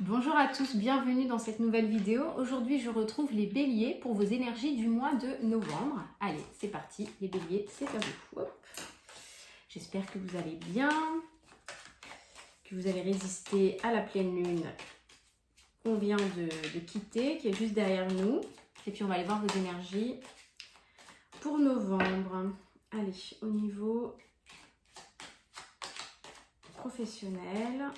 Bonjour à tous, bienvenue dans cette nouvelle vidéo. Aujourd'hui, je retrouve les béliers pour vos énergies du mois de novembre. Allez, c'est parti, les béliers, c'est à vous. Hop. J'espère que vous allez bien, que vous allez résister à la pleine lune qu'on vient de quitter, qui est juste derrière nous. Et puis, on va aller voir vos énergies pour novembre. Allez, au niveau professionnel,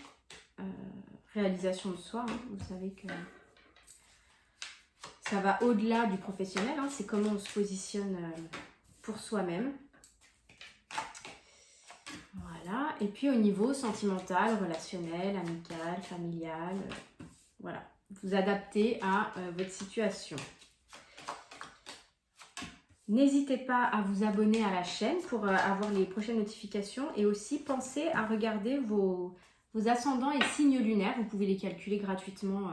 réalisation de soi, hein, vous savez que ça va au-delà du professionnel, hein, c'est comment on se positionne pour soi-même. Voilà, et puis au niveau sentimental, relationnel, amical, familial, voilà, vous adaptez à votre situation. N'hésitez pas à vous abonner à la chaîne pour avoir les prochaines notifications et aussi pensez à regarder vos ascendants et signes lunaires. Vous pouvez les calculer gratuitement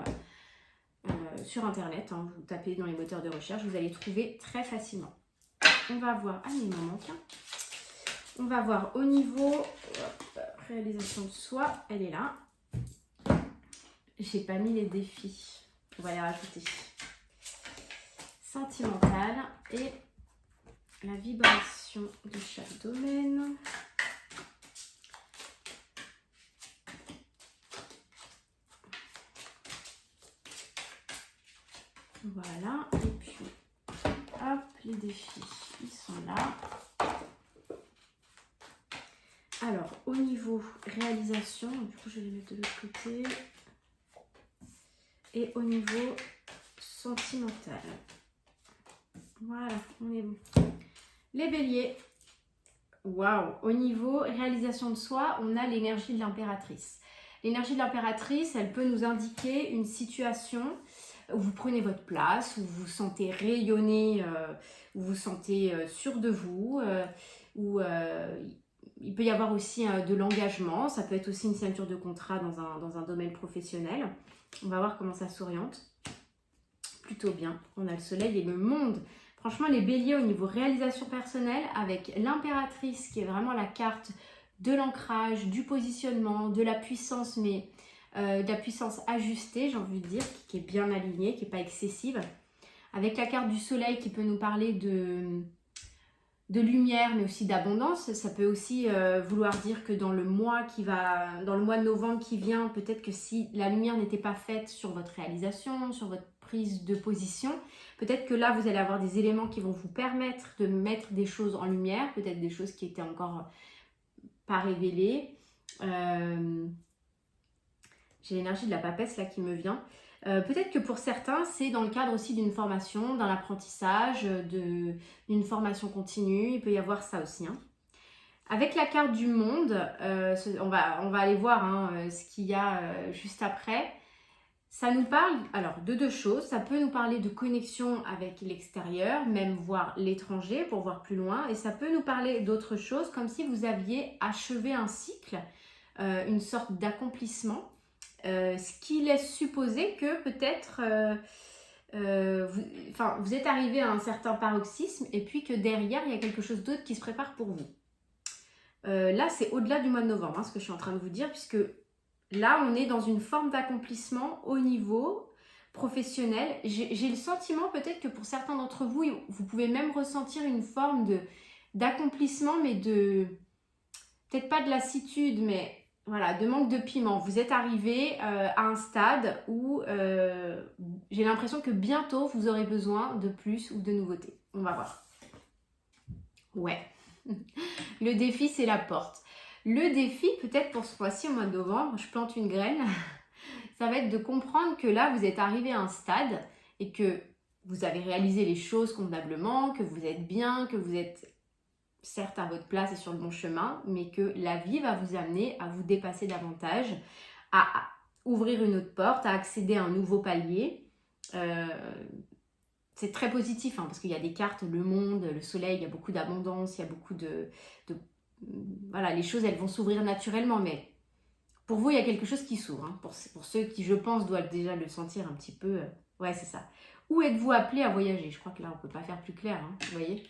sur internet, hein. Vous tapez dans les moteurs de recherche, vous allez trouver très facilement. On va voir, ah mais il m'en manque un. On va voir au niveau réalisation de soi, elle est là. J'ai pas mis les défis, on va les rajouter. Sentimental et la vibration de chaque domaine. Voilà, et puis hop, les défis, ils sont là. Alors, au niveau réalisation, du coup je vais les mettre de l'autre côté. Et au niveau sentimental. Voilà, on est bon. Les béliers. Waouh! Au niveau réalisation de soi, on a l'énergie de l'impératrice. L'énergie de l'impératrice, elle peut nous indiquer une situation où vous prenez votre place, où vous vous sentez rayonner, où vous vous sentez sûr de vous, où il peut y avoir aussi de l'engagement. Ça peut être aussi une signature de contrat dans un domaine professionnel. On va voir comment ça s'oriente. Plutôt bien. On a le soleil et le monde. Franchement, les béliers au niveau réalisation personnelle, avec l'impératrice qui est vraiment la carte de l'ancrage, du positionnement, de la puissance, mais de la puissance ajustée, j'ai envie de dire, qui est bien alignée, qui n'est pas excessive. Avec la carte du soleil qui peut nous parler de lumière, mais aussi d'abondance. Ça peut aussi vouloir dire que dans le mois de novembre qui vient, peut-être que si la lumière n'était pas faite sur votre réalisation, sur votre prise de position, peut-être que là, vous allez avoir des éléments qui vont vous permettre de mettre des choses en lumière, peut-être des choses qui étaient encore pas révélées. J'ai l'énergie de la papesse là qui me vient. Peut-être que pour certains, c'est dans le cadre aussi d'une formation, d'un apprentissage, d'une formation continue. Il peut y avoir ça aussi. Hein. Avec la carte du monde, on va aller voir hein, ce qu'il y a juste après. Ça nous parle alors de deux choses. Ça peut nous parler de connexion avec l'extérieur, même voir l'étranger pour voir plus loin. Et ça peut nous parler d'autre chose, comme si vous aviez achevé un cycle, une sorte d'accomplissement. Ce qui laisse supposer que peut-être vous êtes arrivé à un certain paroxysme et puis que derrière, il y a quelque chose d'autre qui se prépare pour vous. Là, c'est au-delà du mois de novembre, hein, ce que je suis en train de vous dire, puisque là, on est dans une forme d'accomplissement au niveau professionnel. J'ai le sentiment peut-être que pour certains d'entre vous, vous pouvez même ressentir une forme d'accomplissement, mais peut-être pas de lassitude, mais voilà, de manque de piment. Vous êtes arrivé à un stade où j'ai l'impression que bientôt, vous aurez besoin de plus ou de nouveautés. On va voir. Ouais. Le défi, c'est la porte. Le défi, peut-être pour ce mois-ci, au mois de novembre, je plante une graine. Ça va être de comprendre que là, vous êtes arrivé à un stade et que vous avez réalisé les choses convenablement, que vous êtes bien, que vous êtes certes à votre place et sur le bon chemin, mais que la vie va vous amener à vous dépasser davantage, à ouvrir une autre porte, à accéder à un nouveau palier. C'est très positif, hein, parce qu'il y a des cartes, le monde, le soleil, il y a beaucoup d'abondance, il y a beaucoup voilà, les choses, elles vont s'ouvrir naturellement, mais pour vous, il y a quelque chose qui s'ouvre. Hein. Pour ceux qui, je pense, doivent déjà le sentir un petit peu. Ouais, c'est ça. Où êtes-vous appelé à voyager? Je crois que là, on ne peut pas faire plus clair, hein, vous voyez.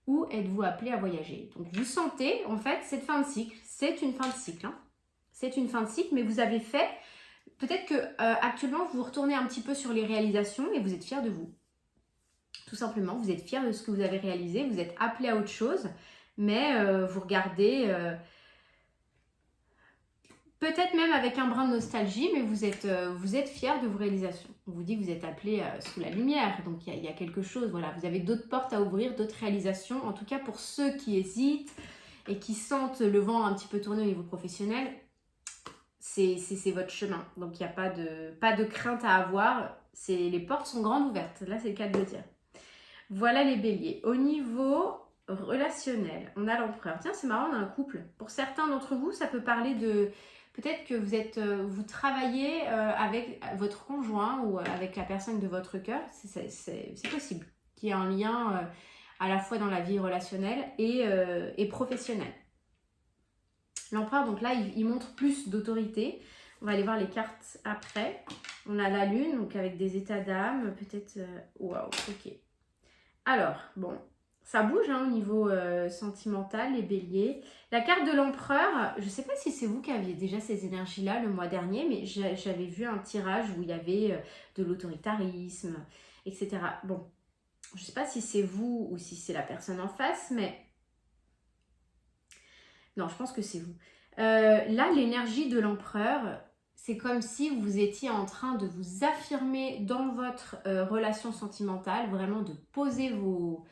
Où êtes-vous appelé à voyager? Donc, vous sentez, en fait, cette fin de cycle. C'est une fin de cycle. Hein. C'est une fin de cycle, mais vous avez fait peut-être que actuellement vous retournez un petit peu sur les réalisations et vous êtes fiers de vous. Tout simplement, vous êtes fiers de ce que vous avez réalisé, vous êtes appelé à autre chose, mais vous regardez peut-être même avec un brin de nostalgie, mais vous êtes fiers de vos réalisations. On vous dit que vous êtes appelé sous la lumière, donc il y a quelque chose, voilà, vous avez d'autres portes à ouvrir, d'autres réalisations. En tout cas, pour ceux qui hésitent et qui sentent le vent un petit peu tourner au niveau professionnel, c'est votre chemin. Donc il n'y a pas de crainte à avoir, les portes sont grandes ouvertes, là c'est le cas de le dire. Voilà les béliers. Au niveau relationnel, on a l'empereur. Tiens, c'est marrant, on a un couple. Pour certains d'entre vous, ça peut parler de... Peut-être que vous travaillez avec votre conjoint ou avec la personne de votre cœur. C'est possible qu'il y ait un lien à la fois dans la vie relationnelle et professionnelle. L'empereur, donc là, il montre plus d'autorité. On va aller voir les cartes après. On a la lune, donc avec des états d'âme. Peut-être... Waouh, ok. Alors, bon, ça bouge au niveau sentimental, les béliers. La carte de l'empereur, je ne sais pas si c'est vous qui aviez déjà ces énergies-là le mois dernier, mais j'avais vu un tirage où il y avait de l'autoritarisme, etc. Bon, je ne sais pas si c'est vous ou si c'est la personne en face, mais... Non, je pense que c'est vous. Là, l'énergie de l'empereur... C'est comme si vous étiez en train de vous affirmer dans votre relation sentimentale, vraiment de poser vos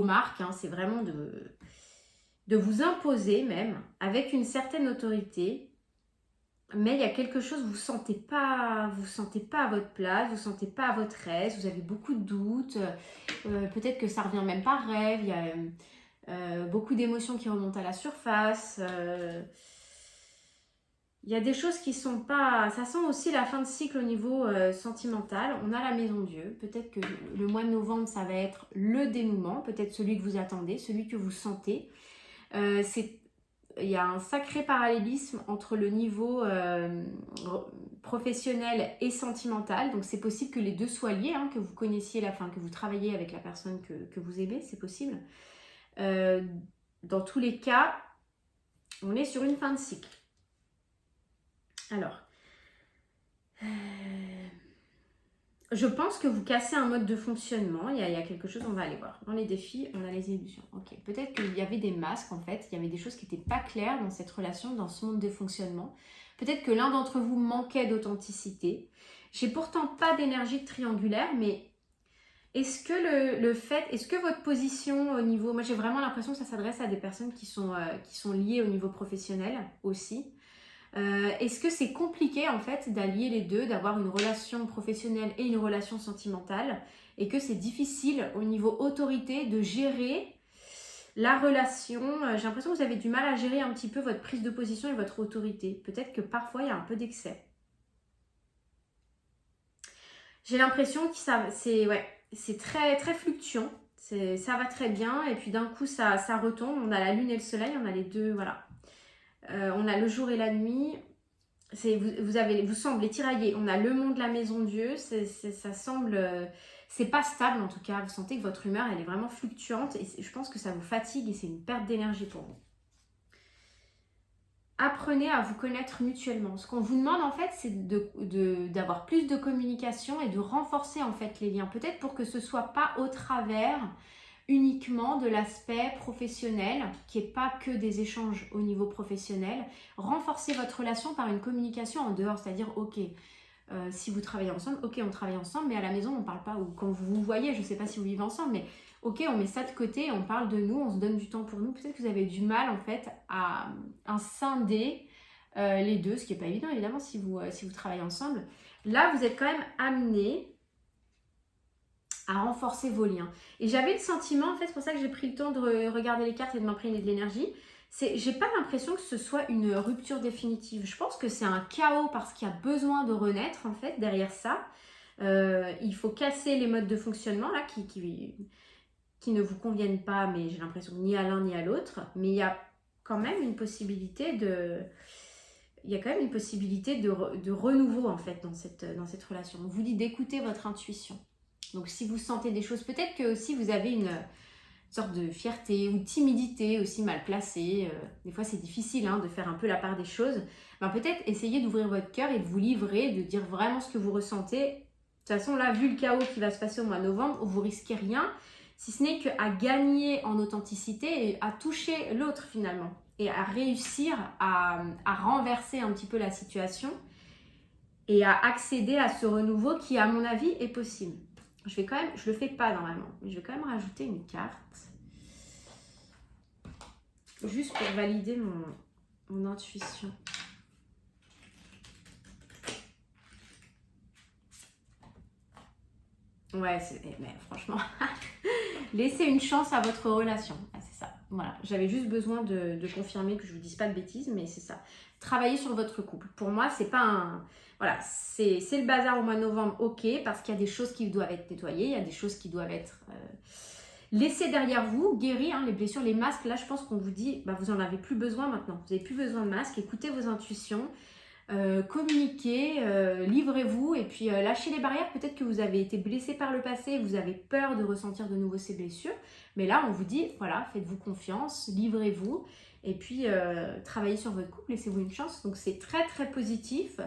marques. C'est vraiment de vous imposer même, avec une certaine autorité. Mais il y a quelque chose, vous ne sentez pas à votre place, vous ne sentez pas à votre aise, vous avez beaucoup de doutes. Peut-être que ça revient même par rêve, il y a beaucoup d'émotions qui remontent à la surface. Il y a des choses qui sont pas... Ça sent aussi la fin de cycle au niveau sentimental. On a la maison Dieu. Peut-être que le mois de novembre, ça va être le dénouement. Peut-être celui que vous attendez, celui que vous sentez. Il y a un sacré parallélisme entre le niveau professionnel et sentimental. Donc c'est possible que les deux soient liés, que vous connaissiez que vous travaillez avec la personne que vous aimez. C'est possible. Dans tous les cas, on est sur une fin de cycle. Alors, je pense que vous cassez un mode de fonctionnement. Il y a quelque chose, on va aller voir. Dans les défis, on a les illusions. Ok, peut-être qu'il y avait des masques en fait. Il y avait des choses qui n'étaient pas claires dans cette relation, dans ce mode de fonctionnement. Peut-être que l'un d'entre vous manquait d'authenticité. J'ai pourtant pas d'énergie triangulaire, mais est-ce que est-ce que votre position au niveau... Moi, j'ai vraiment l'impression que ça s'adresse à des personnes qui sont liées au niveau professionnel aussi. Est-ce que c'est compliqué en fait d'allier les deux, d'avoir une relation professionnelle et une relation sentimentale et que c'est difficile au niveau autorité de gérer la relation? J'ai l'impression que vous avez du mal à gérer un petit peu votre prise de position et votre autorité. Peut-être que parfois il y a un peu d'excès. J'ai l'impression que c'est très, très fluctuant. Ça va très bien et puis d'un coup ça retombe. On a la lune et le soleil, on a les deux, voilà. On a le jour et la nuit. Vous semblez tiraillé. On a le monde, la maison Dieu. Ça semble... c'est pas stable en tout cas. Vous sentez que votre humeur, elle est vraiment fluctuante. Et je pense que ça vous fatigue et c'est une perte d'énergie pour vous. Apprenez à vous connaître mutuellement. Ce qu'on vous demande en fait, c'est d'avoir plus de communication et de renforcer en fait les liens. Peut-être pour que ce soit pas au travers uniquement de l'aspect professionnel, qui n'est pas que des échanges au niveau professionnel. Renforcez votre relation par une communication en dehors, c'est-à-dire, ok, si vous travaillez ensemble, ok, on travaille ensemble, mais à la maison, on ne parle pas, ou quand vous vous voyez, je ne sais pas si vous vivez ensemble, mais ok, on met ça de côté, on parle de nous, on se donne du temps pour nous. Peut-être que vous avez du mal, en fait, à scinder les deux, ce qui n'est pas évident, évidemment, si vous travaillez ensemble. Là, vous êtes quand même amené à renforcer vos liens. Et j'avais le sentiment, en fait, c'est pour ça que j'ai pris le temps de regarder les cartes et de m'imprégner de l'énergie, j'ai pas l'impression que ce soit une rupture définitive. Je pense que c'est un chaos parce qu'il y a besoin de renaître, en fait, derrière ça. Il faut casser les modes de fonctionnement, là, qui ne vous conviennent pas, mais j'ai l'impression ni à l'un ni à l'autre. Mais il y a quand même une possibilité de... Il y a quand même une possibilité de renouveau, en fait, dans cette relation. On vous dit d'écouter votre intuition. Donc, si vous sentez des choses, peut-être que aussi vous avez sorte de fierté ou de timidité aussi mal placée. Des fois, c'est difficile hein, de faire un peu la part des choses. Ben, peut-être essayez d'ouvrir votre cœur et de vous livrer, de dire vraiment ce que vous ressentez. De toute façon, là, vu le chaos qui va se passer au mois de novembre, vous risquez rien, si ce n'est qu'à gagner en authenticité et à toucher l'autre finalement. Et à réussir à renverser un petit peu la situation et à accéder à ce renouveau qui, à mon avis, est possible. Je le fais pas normalement, mais je vais quand même rajouter une carte. Juste pour valider mon intuition. Ouais, mais franchement, laissez une chance à votre relation. Ah, c'est ça. Voilà, j'avais juste besoin de confirmer que je vous dise pas de bêtises, mais c'est ça. Travaillez sur votre couple. Pour moi, c'est pas un... Voilà, c'est le bazar au mois de novembre, ok, parce qu'il y a des choses qui doivent être nettoyées, il y a des choses qui doivent être laissées derrière vous, guéries, hein, les blessures, les masques. Là, je pense qu'on vous dit, bah, vous en avez plus besoin maintenant. Vous n'avez plus besoin de masques, écoutez vos intuitions. Communiquez, livrez-vous et puis lâchez les barrières. Peut-être que vous avez été blessé par le passé, vous avez peur de ressentir de nouveau ces blessures, mais là on vous dit voilà, faites-vous confiance, livrez-vous et puis travaillez sur votre couple, laissez-vous une chance. Donc c'est très très positif.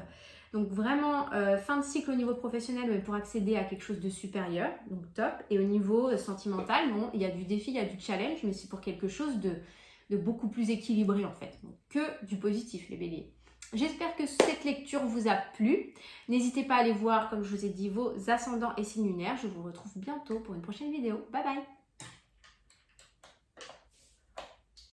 Donc vraiment fin de cycle au niveau professionnel, mais pour accéder à quelque chose de supérieur, donc top. Et au niveau sentimental, bon, il y a du défi, il y a du challenge, mais c'est pour quelque chose de beaucoup plus équilibré en fait. Donc que du positif les béliers. J'espère que cette lecture vous a plu. N'hésitez pas à aller voir, comme je vous ai dit, vos ascendants et signes lunaires. Je vous retrouve bientôt pour une prochaine vidéo. Bye bye!